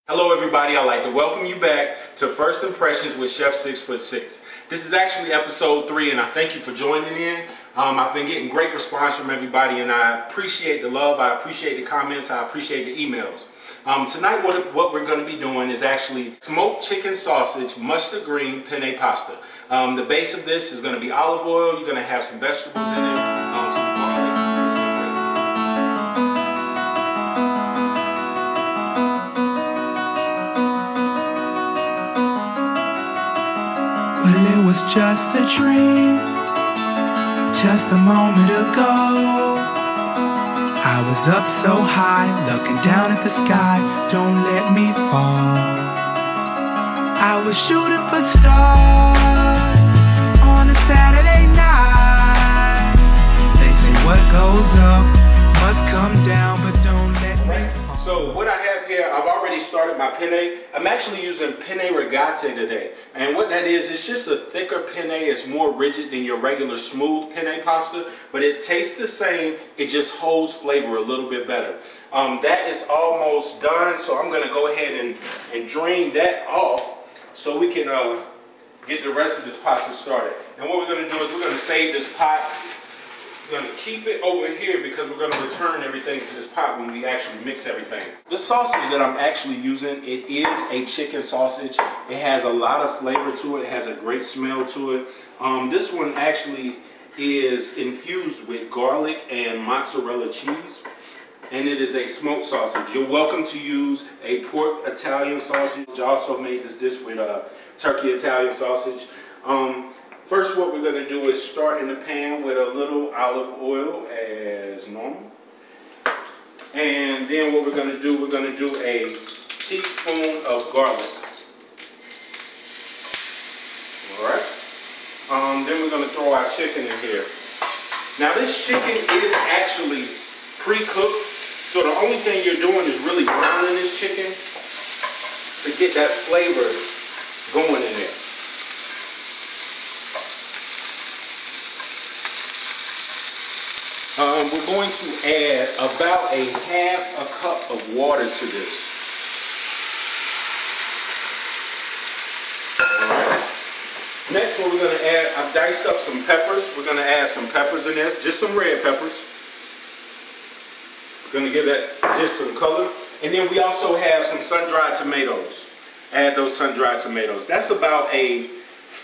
Hello everybody, I'd like to welcome you back to First Impressions with Chef6ft6. This is actually episode 3 and I thank you for joining in. I've been getting great response from everybody and I appreciate the love, I appreciate the comments, I appreciate the emails. Tonight what we're going to be doing is actually smoked chicken sausage, mustard green penne pasta. The base of this is going to be olive oil, you're going to have some vegetables in it, some garlic. Well, it was just a dream, just a moment ago. I was up so high, looking down at the sky, don't let me fall. I was shooting for stars on a Saturday night. They say what goes up must come down, but don't let me fall. So what I have here, I've already started my penne. I'm actually using penne rigate today. And what that is, it's just a thicker penne. It's more rigid than your regular smooth penne pasta, but it tastes the same. It just holds flavor a little bit better. That is almost done, so I'm going to go ahead and drain that off so we can get the rest of this pasta started. And what we're going to do is we're going to save this pot. We're going to keep it over here because we're going to return everything to this pot when we actually mix everything. The sausage that I'm actually using, it is a chicken sausage. It has a lot of flavor to it. It has a great smell to it. This one actually is infused with garlic and mozzarella cheese, and it is a smoked sausage. You're welcome to use a pork Italian sausage. I also made this dish with turkey Italian sausage. First, what we're going to do is start in the pan with a little olive oil as normal. And then what we're going to do a teaspoon of garlic. Alright. Then we're going to throw our chicken in here. Now this chicken is actually pre-cooked, so the only thing you're doing is really browning this chicken to get that flavor going in there. We're going to add about a half a cup of water to this. Alright. Next, what we're going to add, I've diced up some peppers. We're going to add some peppers in there, just some red peppers. We're going to give that just some color. And then we also have some sun-dried tomatoes. Add those sun-dried tomatoes. That's about a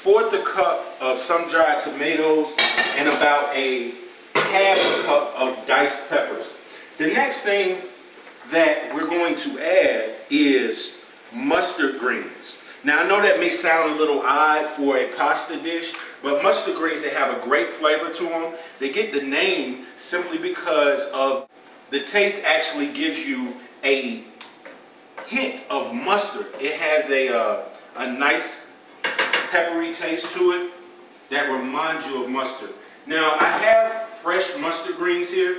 fourth a cup of sun-dried tomatoes and about a half a cup of diced peppers. The next thing that we're going to add is mustard greens. Now I know that may sound a little odd for a pasta dish, but mustard greens, they have a great flavor to them. They get the name simply because of the taste actually gives you a hint of mustard. It has a nice peppery taste to it that reminds you of mustard. Now I have fresh mustard greens here,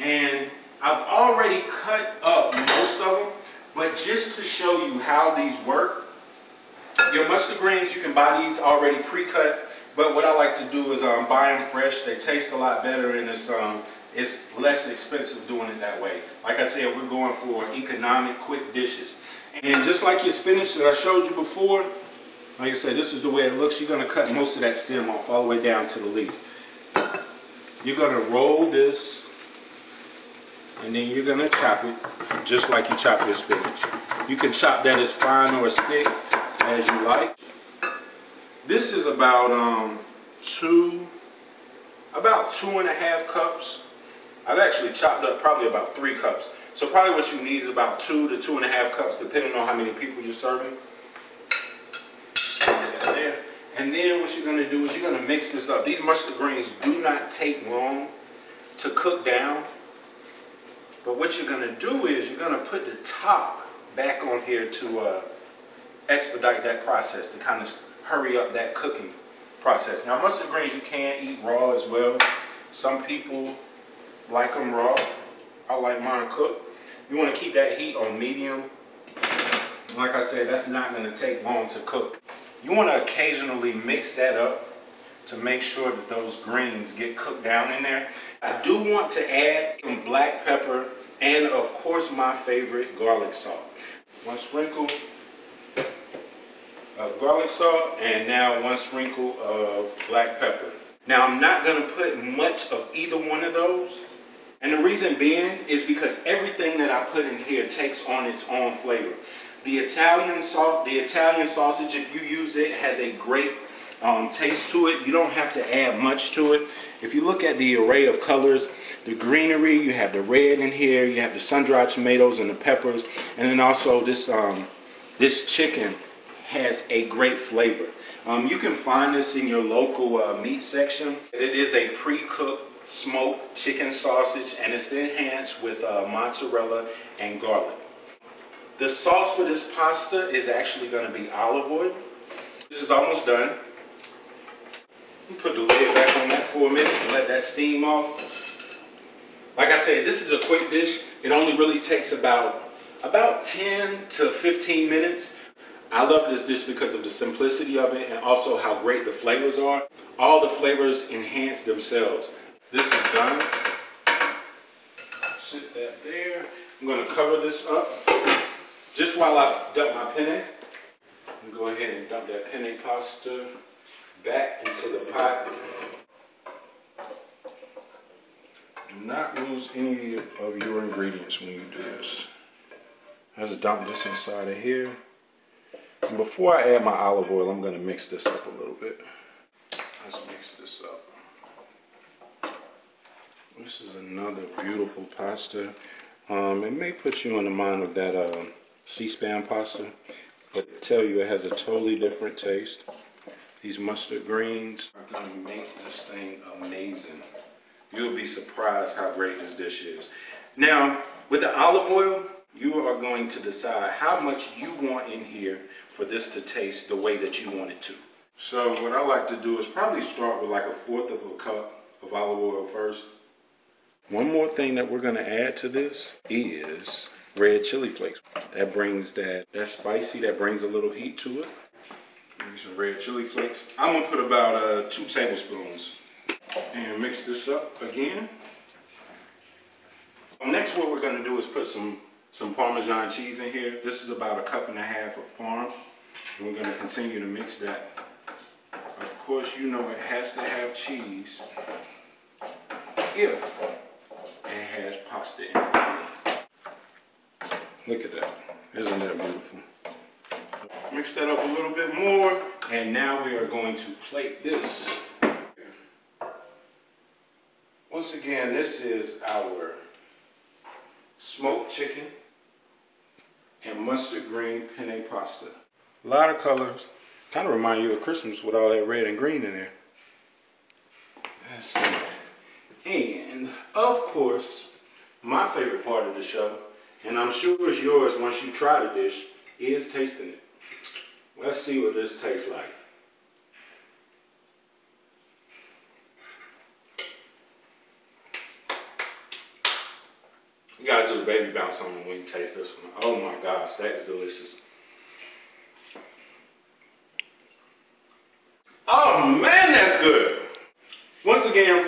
and I've already cut up most of them, but just to show you how these work, your mustard greens, you can buy these already pre-cut, but what I like to do is buy them fresh. They taste a lot better, and it's less expensive doing it that way. Like I said, we're going for economic, quick dishes. And just like your spinach that I showed you before, like I said, this is the way it looks. You're going to cut most of that stem off all the way down to the leaf. You're going to roll this, and then you're going to chop it just like you chop your spinach. You can chop that as fine or as thick as you like. This is about 2.5 cups. I've actually chopped up probably about 3 cups. So probably what you need is about 2 to 2.5 cups, depending on how many people you're serving. And then what you're going to do is you're going to mix this up. These mustard greens do not take long to cook down. But what you're going to do is you're going to put the top back on here to expedite that process, to kind of hurry up that cooking process. Now mustard greens you can eat raw as well. Some people like them raw. I like mine cooked. You want to keep that heat on medium. Like I said, that's not going to take long to cook. You want to occasionally mix that up to make sure that those greens get cooked down in there. I do want to add some black pepper and, of course, my favorite, garlic salt. 1 sprinkle of garlic salt, and now 1 sprinkle of black pepper. Now I'm not going to put much of either one of those, and the reason being is because everything that I put in here takes on its own flavor. The Italian sausage, if you use it, has a great taste to it. You don't have to add much to it. If you look at the array of colors, the greenery, you have the red in here, you have the sun-dried tomatoes and the peppers, and then also this chicken has a great flavor. You can find this in your local meat section. It is a pre-cooked smoked chicken sausage, and it's enhanced with mozzarella and garlic. The sauce for this pasta is actually going to be olive oil. This is almost done. Put the lid back on that for a minute and let that steam off. Like I said, this is a quick dish. It only really takes about 10 to 15 minutes. I love this dish because of the simplicity of it and also how great the flavors are. All the flavors enhance themselves. This is done. Sit that there. I'm going to cover this up just while I dump my penne. I'm going to go ahead and dump that penne pasta back into the pot. Do not lose any of your ingredients when you do this. I'll just dump this inside of here. And before I add my olive oil, I'm going to mix this up a little bit. Let's mix this up. This is another beautiful pasta. It may put you in the mind of that C-SPAN pasta, but I tell you it has a totally different taste. These mustard greens are going to make this thing amazing. You'll be surprised how great this dish is. Now, with the olive oil, you are going to decide how much you want in here for this to taste the way that you want it to. So what I like to do is probably start with like 1/4 of a cup of olive oil first. One more thing that we're going to add to this is red chili flakes. That brings that spicy, that brings a little heat to it. Maybe some red chili flakes. I'm going to put about 2 tablespoons and mix this up again. Next, what we're going to do is put some Parmesan cheese in here. This is about 1.5 cups of Parm. And we're going to continue to mix that. Of course, you know it has to have cheese if it has pasta in it. Look at that. Isn't that beautiful? Mix that up a little bit more, and now we are going to plate this. Once again, this is our smoked chicken and mustard green penne pasta. A lot of colors. Kind of remind you of Christmas with all that red and green in there. Let's see. And, of course, my favorite part of the show, and I'm sure it's yours once you try the dish, is tasting it. Let's see what this tastes like. You gotta do the baby bounce on when you taste this one. Oh my gosh, that is delicious. Oh man, that's good. Once again,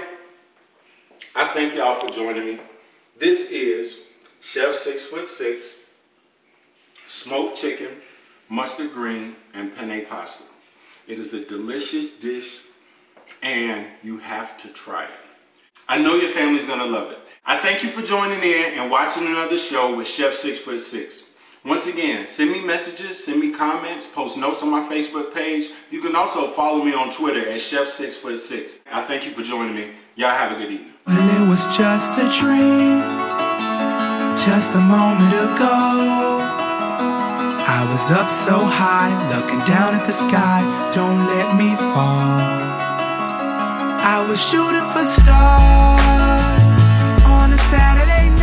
I thank y'all for joining me. This is Chef6ft6 smoked chicken, mustard green, and penne pasta. It is a delicious dish, and you have to try it. I know your family's gonna love it. I thank you for joining in and watching another show with Chef6ft6. Once again, send me messages, send me comments, post notes on my Facebook page. You can also follow me on Twitter at Chef6ft6. I thank you for joining me. Y'all have a good evening. Well, it was just a dream, just a moment ago. I was up so high, looking down at the sky. Don't let me fall. I was shooting for stars on a Saturday night.